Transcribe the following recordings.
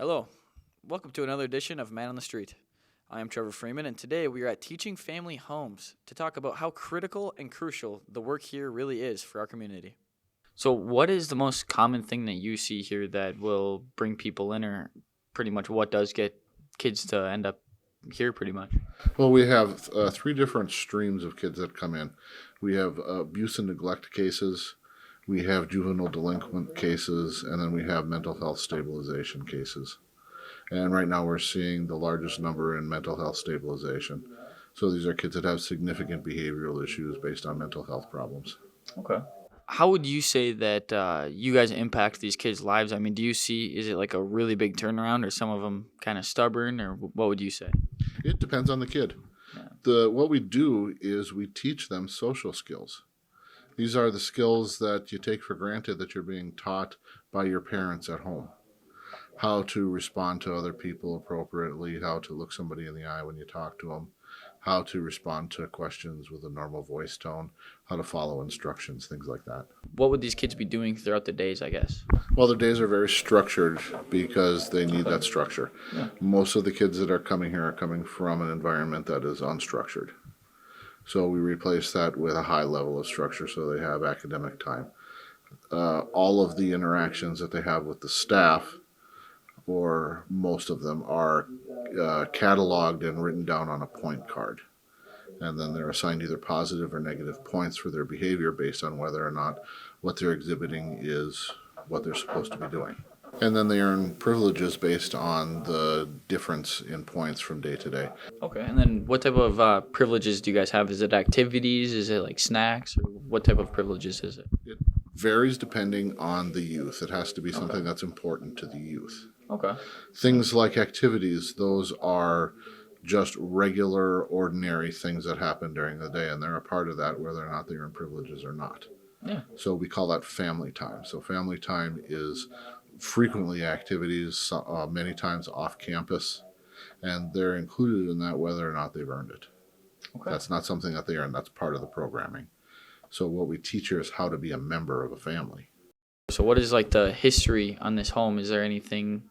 Hello, welcome to another edition of Man on the Street. I am Trevor Freeman, and today we are at Teaching Family Homes to talk about how critical and crucial the work here really is for our community. So, what is the most common thing that you see here that will bring people in, or pretty much what does get kids to end up here, pretty much? Well, we have three different streams of kids that come in. We have abuse and neglect cases, we have juvenile delinquent cases, and then we have mental health stabilization cases. And right now we're seeing the largest number in mental health stabilization. So these are kids that have significant behavioral issues based on mental health problems. Okay. How would you say that you guys impact these kids' lives? I mean, do you see, is it like a really big turnaround, or some of them kind of stubborn, or what would you say? It depends on the kid. What we do is we teach them social skills. These are the skills that you take for granted that you're being taught by your parents at home. How to respond to other people appropriately, how to look somebody in the eye when you talk to them, how to respond to questions with a normal voice tone, how to follow instructions, things like that. What would these kids be doing throughout the days, I guess? Well, the days are very structured because they need that structure. Yeah. Most of the kids that are coming here are coming from an environment that is unstructured. So we replace that with a high level of structure so they have academic time. All of the interactions that they have with the staff, or most of them, are cataloged and written down on a point card. And then they're assigned either positive or negative points for their behavior based on whether or not what they're exhibiting is what they're supposed to be doing. And then they earn privileges based on the difference in points from day to day. Okay, and then what type of privileges do you guys have? Is it activities? Is it like snacks? Or what type of privileges is it? It varies depending on the youth. It has to be something that's important to the youth. Okay. Things like activities, those are just regular, ordinary things that happen during the day, and they're a part of that whether or not they earn privileges or not. Yeah. So we call that family time. So family time is frequently activities, many times off campus, and they're included in that whether or not they've earned it. Okay. That's not something that they earn, that's part of the programming. So what we teach here is how to be a member of a family. So what is like the history on this home? Is there anything,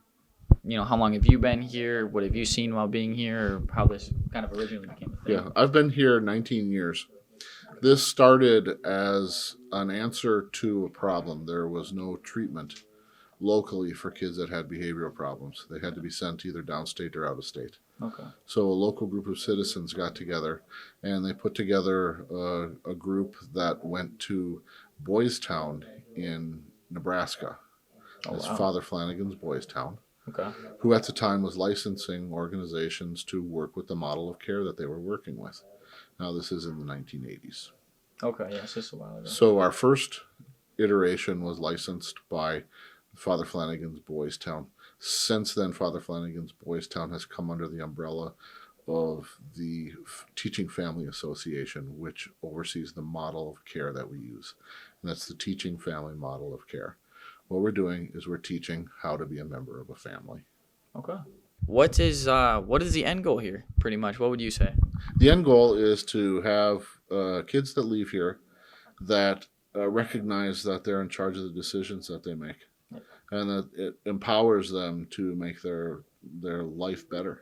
how long have you been here? What have you seen while being here, or how this kind of originally became a thing? Yeah, I've been here 19 years. This started as an answer to a problem. There was no treatment locally for kids that had behavioral problems. They had to be sent either downstate or out of state. Okay. So a local group of citizens got together and they put together a group that went to Boys Town in Nebraska. It's wow. Father Flanagan's Boys Town, Okay. who at the time was licensing organizations to work with the model of care that they were working with. Now this is in the 1980s. Okay, yes, just a while ago. So our first iteration was licensed by Father Flanagan's Boys Town. Since then, Father Flanagan's Boys Town has come under the umbrella of the Teaching Family Association, which oversees the model of care that we use. And that's the Teaching Family Model of Care. What we're doing is we're teaching how to be a member of a family. Okay. What is the end goal here, pretty much? What would you say? The end goal is to have kids that leave here that recognize that they're in charge of the decisions that they make, and that it empowers them to make their life better.